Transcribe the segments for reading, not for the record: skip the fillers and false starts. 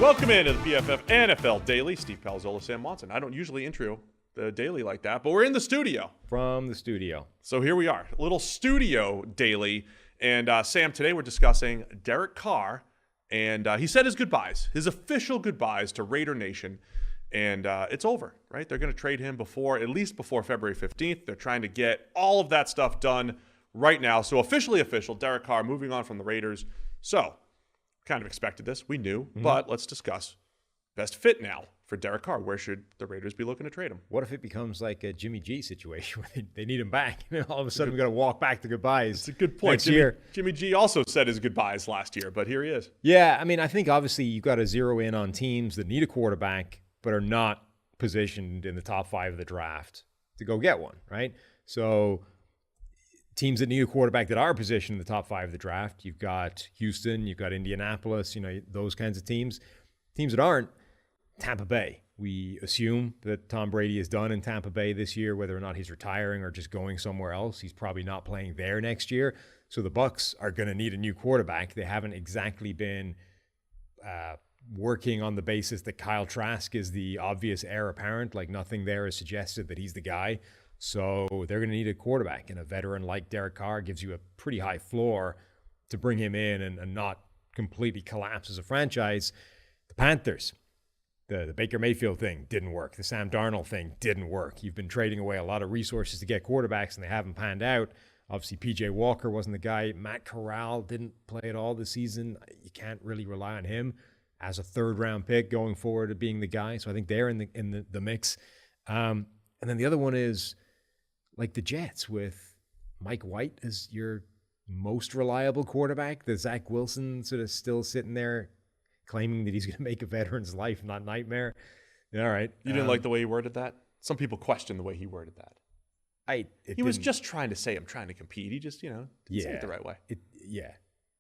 Welcome into the PFF NFL Daily. Steve Palazzolo, Sam Watson. I don't usually intro the daily like that, but we're in the studio. From the studio. So here we are, a little studio daily. And Sam, today we're discussing Derek Carr. And he said his goodbyes, his official goodbyes to Raider Nation. And it's over, right? They're going to trade him at least before February 15th. They're trying to get all of that stuff done right now. So official, Derek Carr moving on from the Raiders. So kind of expected this. We knew, but let's discuss best fit now for Derek Carr. Where should the Raiders be looking to trade him? What if it becomes like a Jimmy G situation where they need him back? All of a sudden, we've got to walk back to goodbyes. It's a good point. Jimmy G also said his goodbyes last year, but here he is. Yeah, I mean, I think obviously you've got to zero in on teams that need a quarterback but are not positioned in the top 5 of the draft to go get one, right? So teams that need a quarterback that are positioned in the top 5 of the draft, you've got Houston, you've got Indianapolis, those kinds of teams. Teams that aren't, Tampa Bay. We assume that Tom Brady is done in Tampa Bay this year, whether or not he's retiring or just going somewhere else. He's probably not playing there next year. So the Bucs are going to need a new quarterback. They haven't exactly been working on the basis that Kyle Trask is the obvious heir apparent. Like nothing there has suggested that he's the guy. So they're going to need a quarterback, and a veteran like Derek Carr gives you a pretty high floor to bring him in and not completely collapse as a franchise. The Panthers, the Baker Mayfield thing didn't work. The Sam Darnold thing didn't work. You've been trading away a lot of resources to get quarterbacks, and they haven't panned out. Obviously, P.J. Walker wasn't the guy. Matt Corral didn't play at all this season. You can't really rely on him as a third-round pick going forward to being the guy. So I think they're in the mix. And then the other one is like the Jets with Mike White as your most reliable quarterback. The Zach Wilson sort of still sitting there claiming that he's going to make a veteran's life not nightmare. All right. You didn't like the way he worded that? Some people question the way he worded that. He was just trying to say, I'm trying to compete. He just, didn't say it the right way.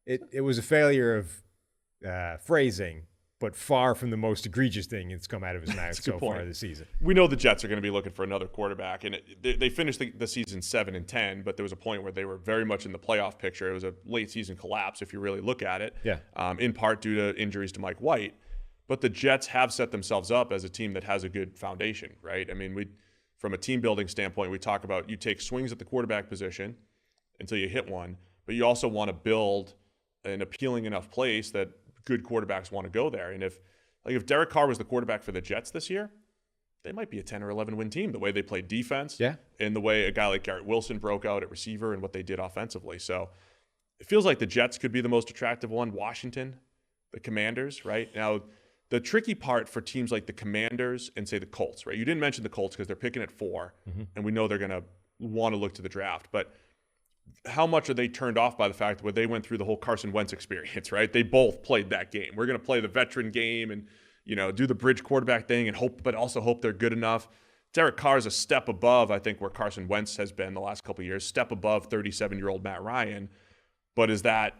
It was a failure of phrasing, but far from the most egregious thing that's come out of his mouth so far this season. We know the Jets are going to be looking for another quarterback, and they finished the season 7-10, but there was a point where they were very much in the playoff picture. It was a late season collapse, if you really look at it, in part due to injuries to Mike White. But the Jets have set themselves up as a team that has a good foundation, right? I mean, from a team building standpoint, we talk about you take swings at the quarterback position until you hit one, but you also want to build an appealing enough place that good quarterbacks want to go there. And if Derek Carr was the quarterback for the Jets this year, they might be a 10 or 11 win team, the way they played defense and the way a guy like Garrett Wilson broke out at receiver and what they did offensively. So it feels like the Jets could be the most attractive one. Washington, the Commanders, right? Now, the tricky part for teams like the Commanders and say the Colts, right? You didn't mention the Colts because they're picking at 4 and we know they're going to want to look to the draft, but how much are they turned off by the fact that they went through the whole Carson Wentz experience, right? They both played that game. We're going to play the veteran game and, do the bridge quarterback thing and but also hope they're good enough. Derek Carr is a step above, I think, where Carson Wentz has been the last couple of years, step above 37-year-old Matt Ryan. But is that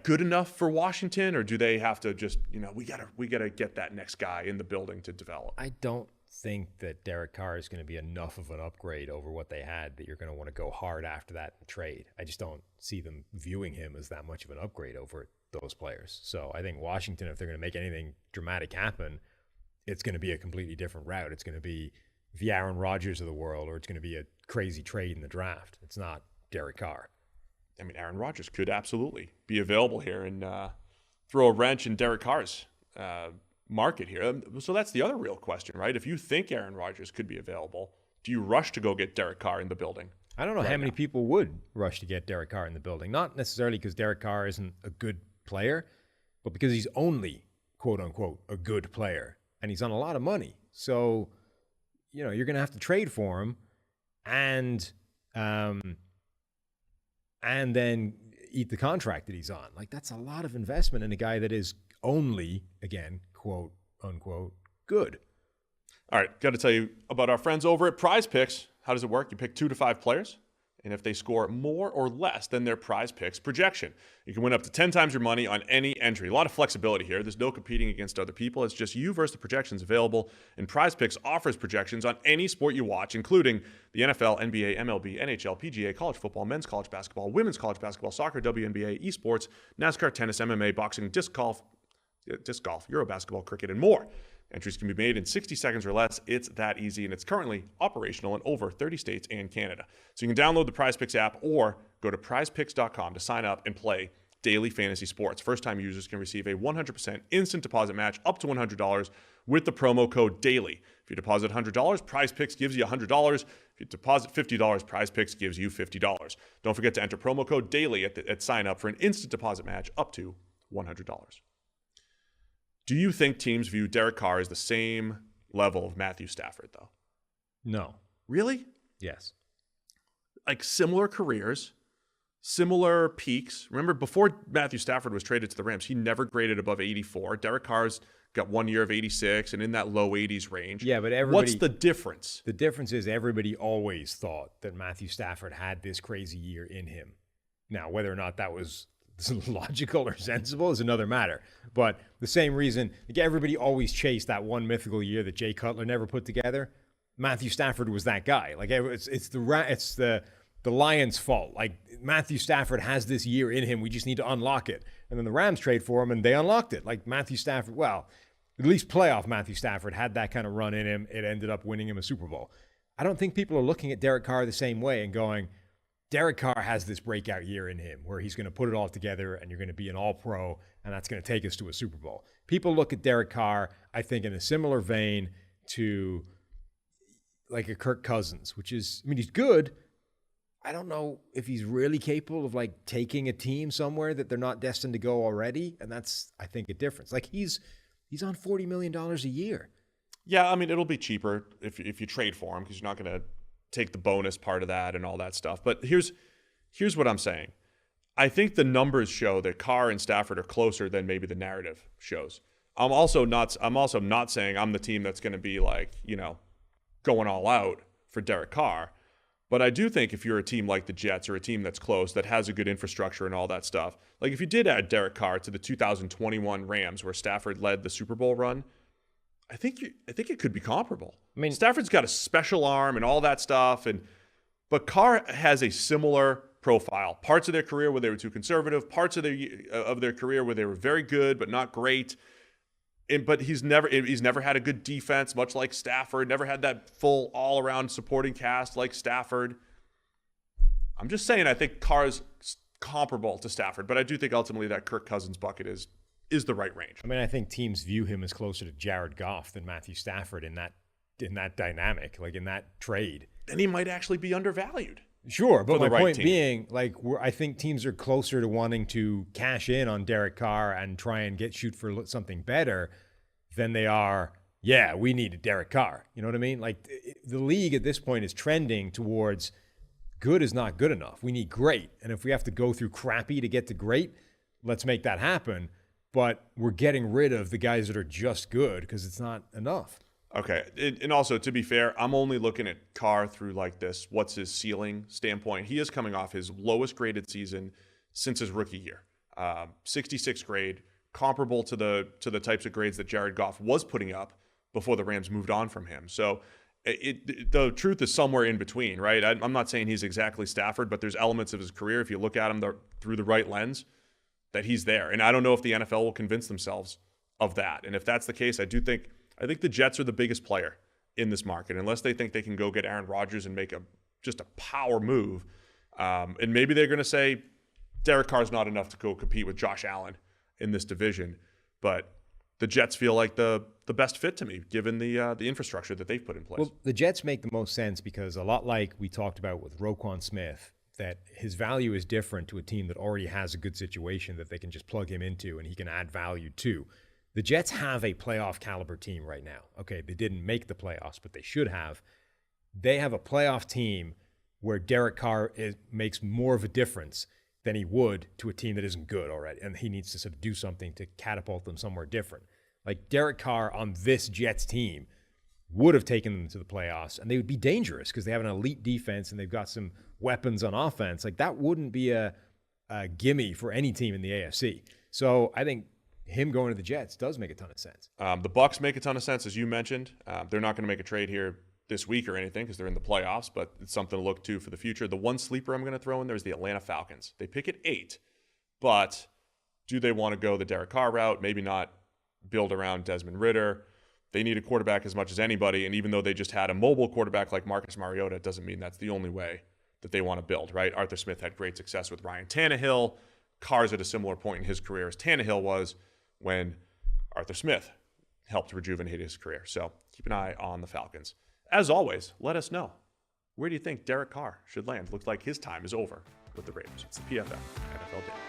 good enough for Washington, or do they have to just, we gotta get that next guy in the building to develop? I don't think that Derek Carr is going to be enough of an upgrade over what they had that you're going to want to go hard after that in trade. I just don't see them viewing him as that much of an upgrade over those players. So I think Washington, if they're going to make anything dramatic happen, it's going to be a completely different route. It's going to be the Aaron Rodgers of the world, or it's going to be a crazy trade in the draft. It's not Derek Carr. I mean, Aaron Rodgers could absolutely be available here and throw a wrench in Derek Carr's market here. So that's the other real question, right? If you think Aaron Rodgers could be available, do you rush to go get Derek Carr in the building? I don't know how many people would rush to get Derek Carr in the building. Not necessarily because Derek Carr isn't a good player, but because he's only, quote unquote, a good player. And he's on a lot of money. So, you're going to have to trade for him and then eat the contract that he's on. Like, that's a lot of investment in a guy that is only, again, quote unquote, good. All right, got to tell you about our friends over at Prize Picks. How does it work? You pick 2 to 5 players, and if they score more or less than their Prize Picks projection, you can win up to 10 times your money on any entry. A lot of flexibility here. There's no competing against other people. It's just you versus the projections available, and Prize Picks offers projections on any sport you watch, including the NFL, NBA, MLB, NHL, PGA, college football, men's college basketball, women's college basketball, soccer, WNBA, esports, NASCAR, tennis, MMA, boxing, disc golf, disc golf, Euro basketball, cricket, and more. Entries can be made in 60 seconds or less. It's that easy, and it's currently operational in over 30 states and Canada. So you can download the PrizePicks app or go to prizepicks.com to sign up and play daily fantasy sports. First-time users can receive a 100% instant deposit match up to $100 with the promo code DAILY. If you deposit $100, PrizePicks gives you $100. If you deposit $50, PrizePicks gives you $50. Don't forget to enter promo code DAILY at sign up for an instant deposit match up to $100. Do you think teams view Derek Carr as the same level of Matthew Stafford, though? No. Really? Yes. Like similar careers, similar peaks. Remember, before Matthew Stafford was traded to the Rams, he never graded above 84. Derek Carr's got 1 year of 86 and in that low 80s range. Yeah, but what's the difference? The difference is everybody always thought that Matthew Stafford had this crazy year in him. Now, whether or not that was logical or sensible is another matter. But the same reason, like everybody always chased that one mythical year that Jay Cutler never put together. Matthew Stafford was that guy. Like it's the Lions' fault. Like Matthew Stafford has this year in him. We just need to unlock it. And then the Rams trade for him and they unlocked it. Like Matthew Stafford, well, at least playoff Matthew Stafford had that kind of run in him. It ended up winning him a Super Bowl. I don't think people are looking at Derek Carr the same way and going, Derek Carr has this breakout year in him where he's going to put it all together and you're going to be an all-pro and that's going to take us to a Super Bowl. People look at Derek Carr, I think, in a similar vein to like a Kirk Cousins, which is, I mean, he's good. I don't know if he's really capable of like taking a team somewhere that they're not destined to go already. And that's, I think, a difference. Like he's on $40 million a year. Yeah, I mean, it'll be cheaper if you trade for him because you're not going to take the bonus part of that and all that stuff. But here's what I'm saying. I think the numbers show that Carr and Stafford are closer than maybe the narrative shows. I'm also not saying I'm the team that's going to be like, going all out for Derek Carr. But I do think if you're a team like the Jets or a team that's close, that has a good infrastructure and all that stuff, like if you did add Derek Carr to the 2021 Rams where Stafford led the Super Bowl run, I think it could be comparable. I mean, Stafford's got a special arm and all that stuff, but Carr has a similar profile. Parts of their career where they were too conservative, parts of their career where they were very good but not great. But he's never had a good defense, much like Stafford. Never had that full all-around supporting cast like Stafford. I'm just saying I think Carr's comparable to Stafford, but I do think ultimately that Kirk Cousins bucket is the right range. I mean, I think teams view him as closer to Jared Goff than Matthew Stafford in that dynamic, like in that trade. Then he might actually be undervalued. Sure, but my point being, like, I think teams are closer to wanting to cash in on Derek Carr and try and shoot for something better than they are, yeah, we need a Derek Carr. You know what I mean? Like, the league at this point is trending towards good is not good enough. We need great. And if we have to go through crappy to get to great, let's make that happen. But we're getting rid of the guys that are just good because it's not enough. Okay. And also, to be fair, I'm only looking at Carr through like this, what's his ceiling standpoint. He is coming off his lowest graded season since his rookie year. 66th grade, comparable to the types of grades that Jared Goff was putting up before the Rams moved on from him. So the truth is somewhere in between, right? I'm not saying he's exactly Stafford, but there's elements of his career, if you look at him through the right lens, that he's there. And I don't know if the NFL will convince themselves of that. And if that's the case, I think the Jets are the biggest player in this market, unless they think they can go get Aaron Rodgers and make just a power move. And maybe they're going to say Derek Carr's not enough to go compete with Josh Allen in this division. But the Jets feel like the best fit to me, given the infrastructure that they've put in place. Well, the Jets make the most sense because a lot like we talked about with Roquan Smith, that his value is different to a team that already has a good situation that they can just plug him into and he can add value to. The Jets have a playoff caliber team right now. Okay, they didn't make the playoffs, but they should have. They have a playoff team where Derek Carr makes more of a difference than he would to a team that isn't good already, and he needs to sort of do something to catapult them somewhere different. Like Derek Carr on this Jets team would have taken them to the playoffs, and they would be dangerous because they have an elite defense and they've got some weapons on offense. Like that wouldn't be a gimme for any team in the AFC. So I think him going to the Jets does make a ton of sense. The Bucs make a ton of sense, as you mentioned. They're not going to make a trade here this week or anything because they're in the playoffs, but it's something to look to for the future. The one sleeper I'm going to throw in there is the Atlanta Falcons. They pick at 8, but do they want to go the Derek Carr route? Maybe not build around Desmond Ridder. They need a quarterback as much as anybody. And even though they just had a mobile quarterback like Marcus Mariota, it doesn't mean that's the only way that they want to build, right? Arthur Smith had great success with Ryan Tannehill. Carr's at a similar point in his career as Tannehill was when Arthur Smith helped rejuvenate his career. So keep an eye on the Falcons. As always, let us know. Where do you think Derek Carr should land? Looks like his time is over with the Raiders. It's the PFF NFL Day.